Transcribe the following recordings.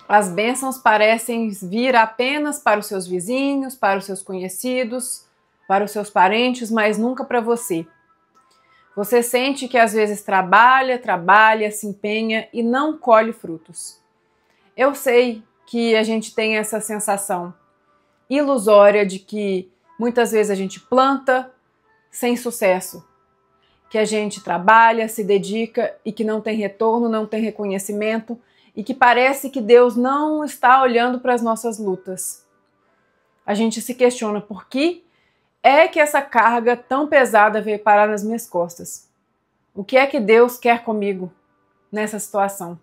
As bênçãos parecem vir apenas para os seus vizinhos, para os seus conhecidos, para os seus parentes, mas nunca para você. Você sente que às vezes trabalha, se empenha e não colhe frutos. Eu sei que a gente tem essa sensação ilusória de que muitas vezes a gente planta sem sucesso, que a gente trabalha, se dedica e que não tem retorno, não tem reconhecimento e que parece que Deus não está olhando para as nossas lutas. A gente se questiona por que é que essa carga tão pesada veio parar nas minhas costas. O que é que Deus quer comigo nessa situação?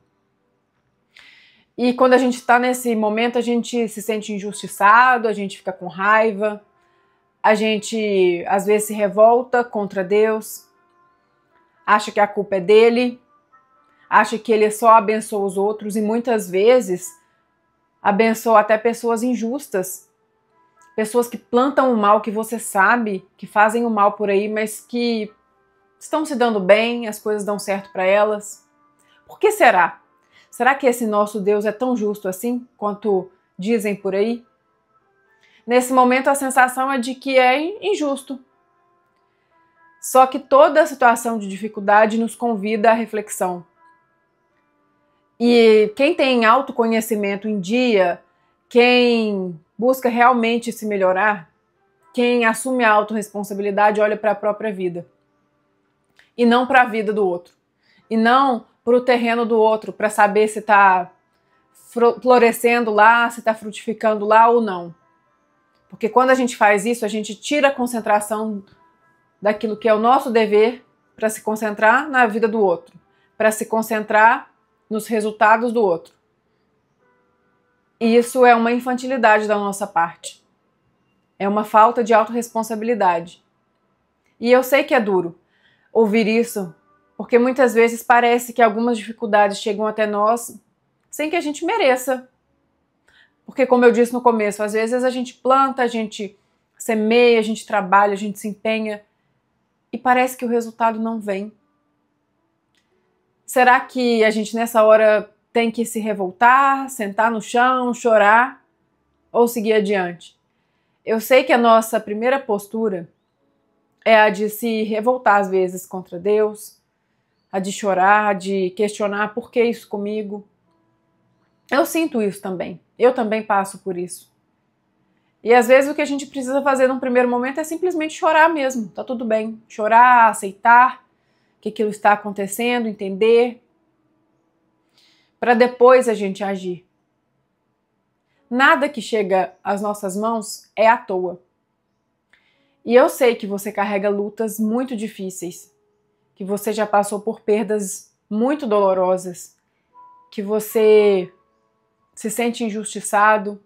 E quando a gente está nesse momento, a gente se sente injustiçado, a gente fica com raiva, a gente às vezes se revolta contra Deus, acha que a culpa é dele, acha que ele só abençoa os outros e muitas vezes abençoa até pessoas injustas, pessoas que plantam o mal, que você sabe que fazem o mal por aí, mas que estão se dando bem, as coisas dão certo para elas. Por que será? Será que esse nosso Deus é tão justo assim quanto dizem por aí? Nesse momento a sensação é de que é injusto. Só que toda situação de dificuldade nos convida à reflexão. E quem tem autoconhecimento em dia, quem busca realmente se melhorar, quem assume a autorresponsabilidade, olha para a própria vida. E não para a vida do outro. E não para o terreno do outro, para saber se está florescendo lá, se está frutificando lá ou não. Porque quando a gente faz isso, a gente tira a concentração daquilo que é o nosso dever para se concentrar na vida do outro, para se concentrar nos resultados do outro. E isso é uma infantilidade da nossa parte. É uma falta de autorresponsabilidade. E eu sei que é duro ouvir isso, porque muitas vezes parece que algumas dificuldades chegam até nós sem que a gente mereça. Porque, como eu disse no começo, às vezes a gente planta, a gente semeia, a gente trabalha, a gente se empenha e parece que o resultado não vem. Será que a gente nessa hora tem que se revoltar, sentar no chão, chorar ou seguir adiante? Eu sei que a nossa primeira postura é a de se revoltar às vezes contra Deus, a de chorar, de questionar por que isso comigo. Eu sinto isso também. Eu também passo por isso. E às vezes o que a gente precisa fazer num primeiro momento é simplesmente chorar mesmo. Tá tudo bem. Chorar, aceitar que aquilo está acontecendo, entender, para depois a gente agir. Nada que chega às nossas mãos é à toa. E eu sei que você carrega lutas muito difíceis, que você já passou por perdas muito dolorosas, que você se sente injustiçado,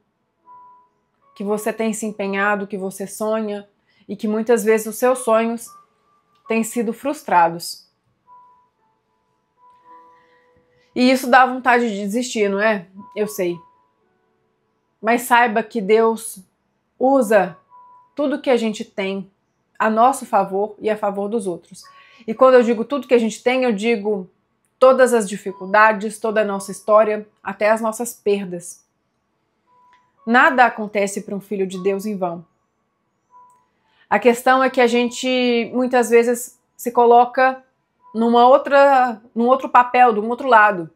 que você tem se empenhado, que você sonha e que muitas vezes os seus sonhos têm sido frustrados. E isso dá vontade de desistir, não é? Eu sei. Mas saiba que Deus usa tudo que a gente tem a nosso favor e a favor dos outros. E quando eu digo tudo que a gente tem, eu digo todas as dificuldades, toda a nossa história, até as nossas perdas. Nada acontece para um filho de Deus em vão. A questão é que a gente muitas vezes se coloca num outro papel, de um outro lado.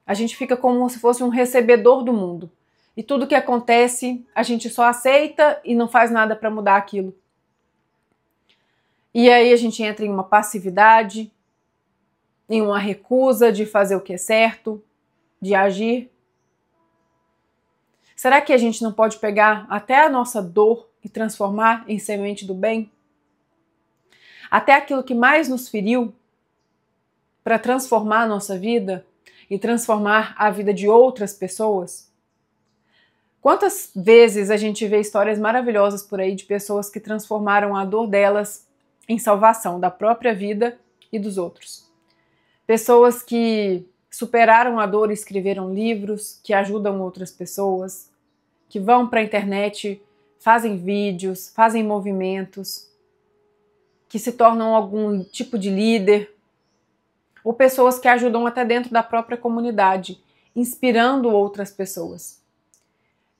A gente fica como se fosse um recebedor do mundo. E tudo que acontece, a gente só aceita e não faz nada para mudar aquilo. E aí a gente entra em uma passividade, em uma recusa de fazer o que é certo, de agir. Será que a gente não pode pegar até a nossa dor e transformar em semente do bem? Até aquilo que mais nos feriu, para transformar a nossa vida e transformar a vida de outras pessoas? Quantas vezes a gente vê histórias maravilhosas por aí de pessoas que transformaram a dor delas em salvação da própria vida e dos outros? Pessoas que superaram a dor e escreveram livros, que ajudam outras pessoas, que vão para a internet, fazem vídeos, fazem movimentos, que se tornam algum tipo de líder, ou pessoas que ajudam até dentro da própria comunidade. inspirando outras pessoas.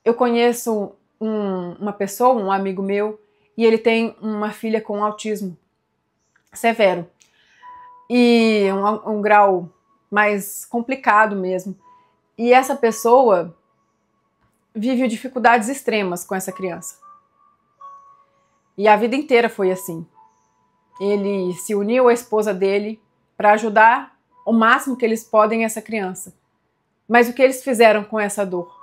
Eu conheço uma pessoa, um amigo meu, e ele tem uma filha com autismo severo. E um grau mais complicado mesmo. E essa pessoa vive dificuldades extremas com essa criança. E a vida inteira foi assim. Ele se uniu à esposa dele para ajudar o máximo que eles podem essa criança. Mas o que eles fizeram com essa dor?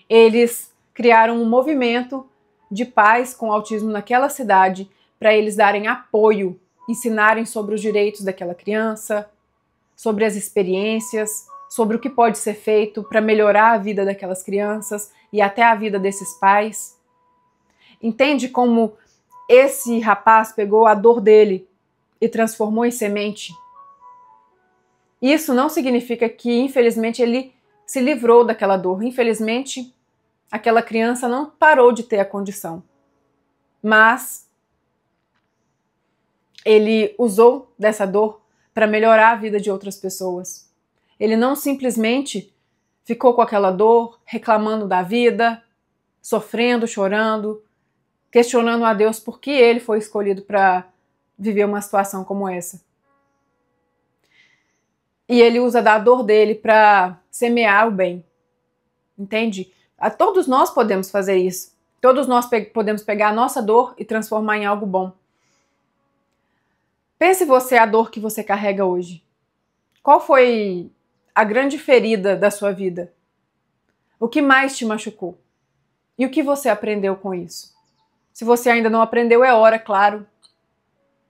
Eles criaram um movimento de pais com autismo naquela cidade para eles darem apoio, ensinarem sobre os direitos daquela criança, sobre as experiências, sobre o que pode ser feito para melhorar a vida daquelas crianças e até a vida desses pais. Entende como esse rapaz pegou a dor dele e transformou em semente? Isso não significa que, infelizmente, ele se livrou daquela dor. Infelizmente, aquela criança não parou de ter a condição. Mas ele usou dessa dor para melhorar a vida de outras pessoas. Ele não simplesmente ficou com aquela dor, reclamando da vida, sofrendo, chorando, questionando a Deus por que ele foi escolhido para viver uma situação como essa. E ele usa da dor dele para semear o bem. Entende? Todos nós podemos fazer isso. Todos nós podemos pegar a nossa dor e transformar em algo bom. Pense você a dor que você carrega hoje. Qual foi a grande ferida da sua vida? O que mais te machucou? E o que você aprendeu com isso? Se você ainda não aprendeu, é hora, claro,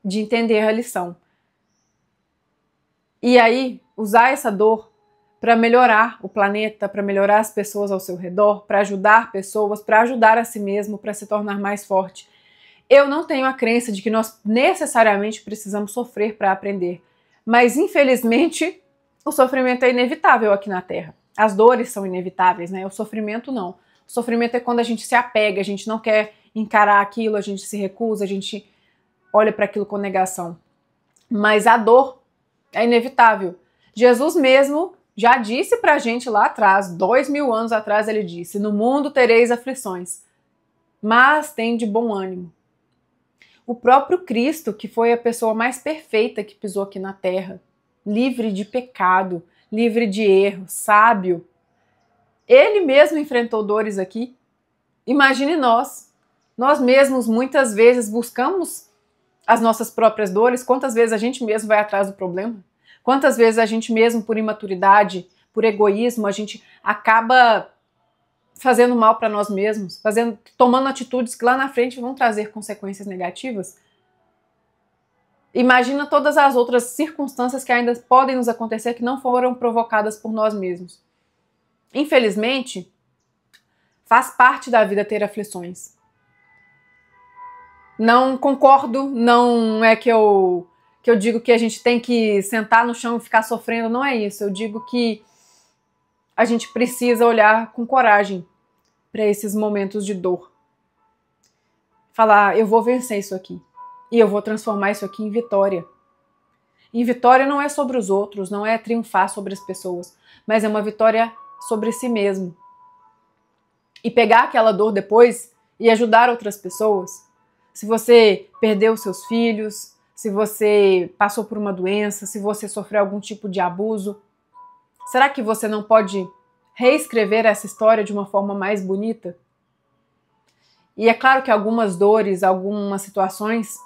de entender a lição. E aí, usar essa dor para melhorar o planeta, para melhorar as pessoas ao seu redor, para ajudar pessoas, para ajudar a si mesmo, para se tornar mais forte. Eu não tenho a crença de que nós necessariamente precisamos sofrer para aprender, mas infelizmente o sofrimento é inevitável aqui na Terra. As dores são inevitáveis, né? O sofrimento não. O sofrimento é quando a gente se apega, a gente não quer encarar aquilo, a gente se recusa, a gente olha para aquilo com negação. Mas a dor é inevitável. Jesus mesmo já disse pra gente lá atrás, 2000 anos atrás, ele disse: no mundo tereis aflições, mas tem de bom ânimo. O próprio Cristo, que foi a pessoa mais perfeita que pisou aqui na Terra, livre de pecado, livre de erro, sábio, ele mesmo enfrentou dores aqui. Imagine nós mesmos muitas vezes buscamos as nossas próprias dores. Quantas vezes a gente mesmo vai atrás do problema? Quantas vezes a gente mesmo, por imaturidade, por egoísmo, a gente acaba fazendo mal para nós mesmos, tomando atitudes que lá na frente vão trazer consequências negativas? Imagina todas as outras circunstâncias que ainda podem nos acontecer que não foram provocadas por nós mesmos. Infelizmente, faz parte da vida ter aflições. Não concordo, não é que eu digo que a gente tem que sentar no chão e ficar sofrendo, não é isso. Eu digo que a gente precisa olhar com coragem para esses momentos de dor. Falar, eu vou vencer isso aqui. E eu vou transformar isso aqui em vitória. E vitória não é sobre os outros, não é triunfar sobre as pessoas, mas é uma vitória sobre si mesmo. E pegar aquela dor depois e ajudar outras pessoas. Se você perdeu seus filhos, se você passou por uma doença, se você sofreu algum tipo de abuso, será que você não pode reescrever essa história de uma forma mais bonita? E é claro que algumas dores, algumas situações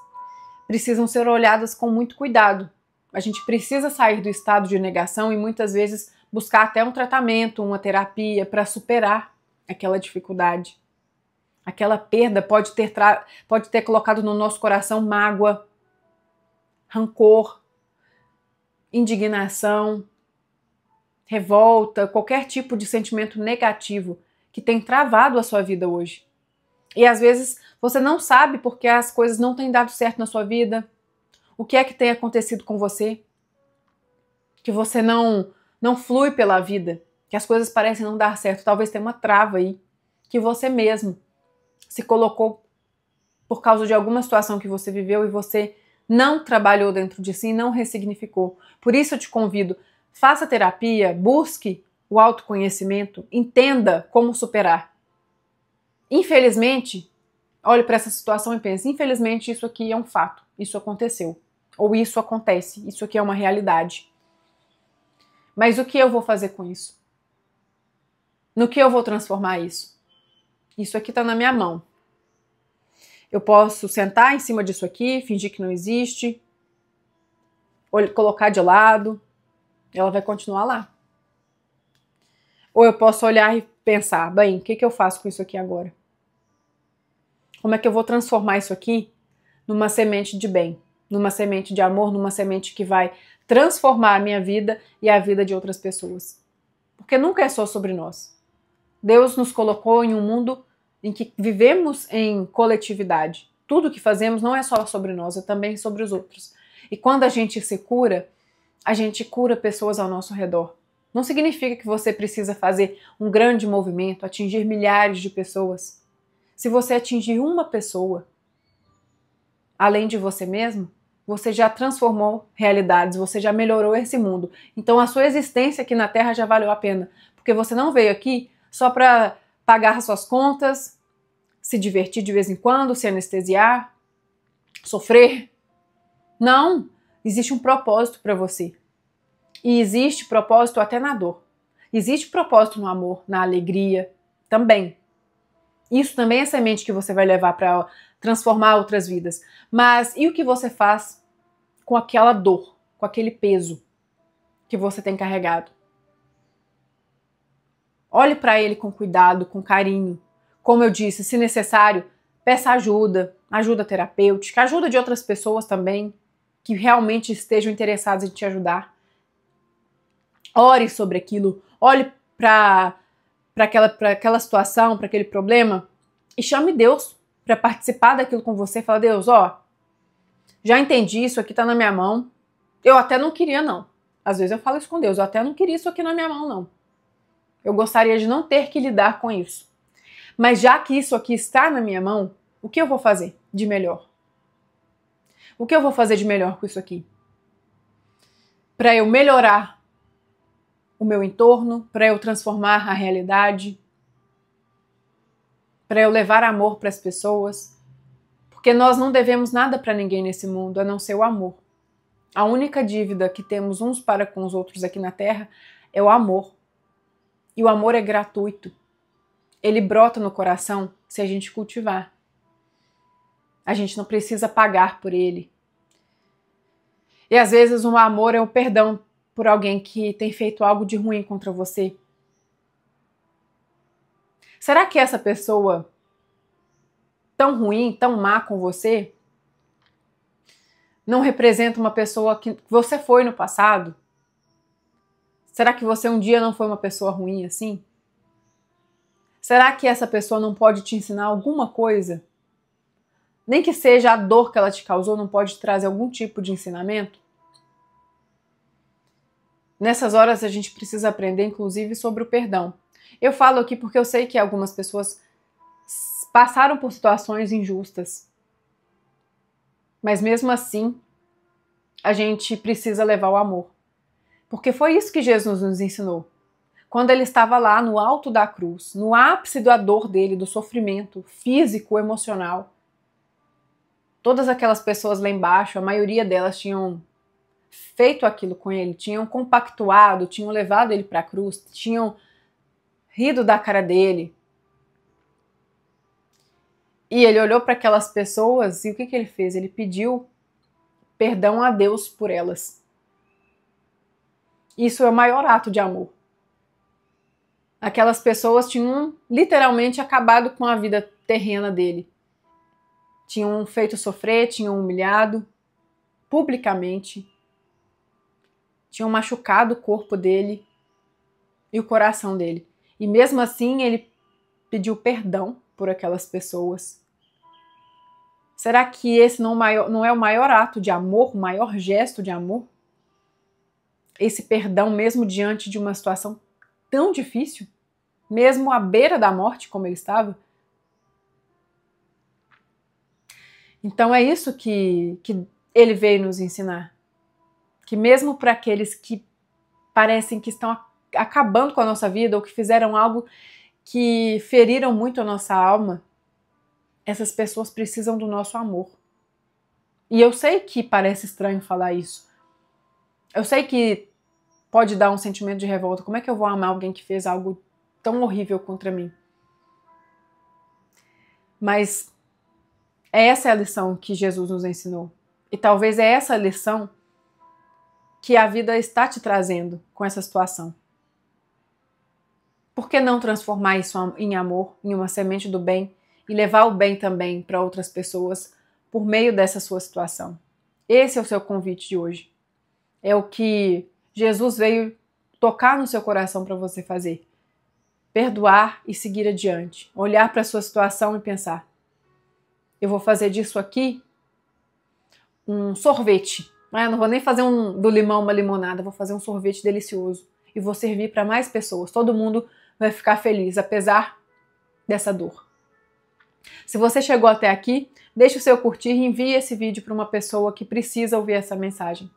precisam ser olhadas com muito cuidado. A gente precisa sair do estado de negação e muitas vezes buscar até um tratamento, uma terapia para superar aquela dificuldade. Aquela perda pode ter colocado no nosso coração mágoa, rancor, indignação, revolta, qualquer tipo de sentimento negativo que tem travado a sua vida hoje. E às vezes você não sabe porque as coisas não têm dado certo na sua vida. O que é que tem acontecido com você? Que você não flui pela vida, que as coisas parecem não dar certo. Talvez tenha uma trava aí, que você mesmo se colocou por causa de alguma situação que você viveu e você não trabalhou dentro de si, não ressignificou. Por isso eu te convido, Faça terapia, busque o autoconhecimento, entenda como superar. Infelizmente, olhe para essa situação e pense, infelizmente isso aqui é um fato, isso aconteceu, ou isso acontece, isso aqui é uma realidade. Mas o que eu vou fazer com isso? No que eu vou transformar isso? Isso aqui está na minha mão. Eu posso sentar em cima disso aqui, fingir que não existe, ou colocar de lado, ela vai continuar lá. Ou eu posso olhar e pensar, bem, o que eu faço com isso aqui agora? Como é que eu vou transformar isso aqui numa semente de bem, numa semente de amor, numa semente que vai transformar a minha vida e a vida de outras pessoas? Porque nunca é só sobre nós. Deus nos colocou em um mundo em que vivemos em coletividade. Tudo que fazemos não é só sobre nós, é também sobre os outros. E quando a gente se cura, a gente cura pessoas ao nosso redor. Não significa que você precisa fazer um grande movimento, atingir milhares de pessoas. Se você atingir uma pessoa, além de você mesmo, você já transformou realidades, você já melhorou esse mundo. Então a sua existência aqui na Terra já valeu a pena. Porque você não veio aqui só para pagar suas contas, se divertir de vez em quando, se anestesiar, sofrer. Não, existe um propósito para você. E existe propósito até na dor. Existe propósito no amor, na alegria também. Isso também é semente que você vai levar para transformar outras vidas. Mas e o que você faz com aquela dor, com aquele peso que você tem carregado? Olhe para ele com cuidado, com carinho. Como eu disse, se necessário, peça ajuda, ajuda terapêutica, ajuda de outras pessoas também que realmente estejam interessadas em te ajudar. Ore sobre aquilo, olhe para aquela situação, para aquele problema e chame Deus para participar daquilo com você. Fala, Deus, ó, já entendi, isso aqui tá na minha mão. Eu até não queria, não. Às vezes eu falo isso com Deus, eu até não queria isso aqui na minha mão, não. Eu gostaria de não ter que lidar com isso. Mas já que isso aqui está na minha mão, o que eu vou fazer de melhor? O que eu vou fazer de melhor com isso aqui? Para eu melhorar o meu entorno, para eu transformar a realidade, para eu levar amor para as pessoas. Porque nós não devemos nada para ninguém nesse mundo, a não ser o amor. A única dívida que temos uns para com os outros aqui na Terra é o amor. E o amor é gratuito. Ele brota no coração se a gente cultivar. A gente não precisa pagar por ele. E às vezes o amor é o perdão por alguém que tem feito algo de ruim contra você. Será que essa pessoa tão ruim, tão má com você, não representa uma pessoa que você foi no passado? Será que você um dia não foi uma pessoa ruim assim? Será que essa pessoa não pode te ensinar alguma coisa? Nem que seja a dor que ela te causou, não pode trazer algum tipo de ensinamento? Nessas horas a gente precisa aprender, inclusive, sobre o perdão. Eu falo aqui porque eu sei que algumas pessoas passaram por situações injustas. Mas mesmo assim, a gente precisa levar o amor. Porque foi isso que Jesus nos ensinou. Quando ele estava lá no alto da cruz, no ápice da dor dele, do sofrimento físico, emocional, todas aquelas pessoas lá embaixo, a maioria delas tinham feito aquilo com ele, tinham compactuado, tinham levado ele para a cruz, tinham rido da cara dele. E ele olhou para aquelas pessoas e o que ele fez? Ele pediu perdão a Deus por elas. Isso é o maior ato de amor. Aquelas pessoas tinham literalmente acabado com a vida terrena dele. Tinham feito sofrer, tinham humilhado publicamente, tinham machucado o corpo dele e o coração dele. E mesmo assim ele pediu perdão por aquelas pessoas. Será que esse não é o maior ato de amor, o maior gesto de amor? Esse perdão mesmo diante de uma situação tão difícil, mesmo à beira da morte como ele estava? Então é isso que ele veio nos ensinar. Que mesmo para aqueles que parecem que estão acabando com a nossa vida ou que fizeram algo que feriram muito a nossa alma, essas pessoas precisam do nosso amor. E eu sei que parece estranho falar isso. Eu sei que pode dar um sentimento de revolta. Como é que eu vou amar alguém que fez algo tão horrível contra mim? Mas essa é a lição que Jesus nos ensinou. E talvez é essa a lição que a vida está te trazendo com essa situação. Por que não transformar isso em amor, em uma semente do bem e levar o bem também para outras pessoas por meio dessa sua situação? Esse é o seu convite de hoje. É o que Jesus veio tocar no seu coração para você fazer. Perdoar e seguir adiante. Olhar para a sua situação e pensar: eu vou fazer disso aqui um sorvete. Eu não vou nem fazer do limão uma limonada, vou fazer um sorvete delicioso e vou servir para mais pessoas. Todo mundo vai ficar feliz, apesar dessa dor. Se você chegou até aqui, deixe o seu curtir e envie esse vídeo para uma pessoa que precisa ouvir essa mensagem.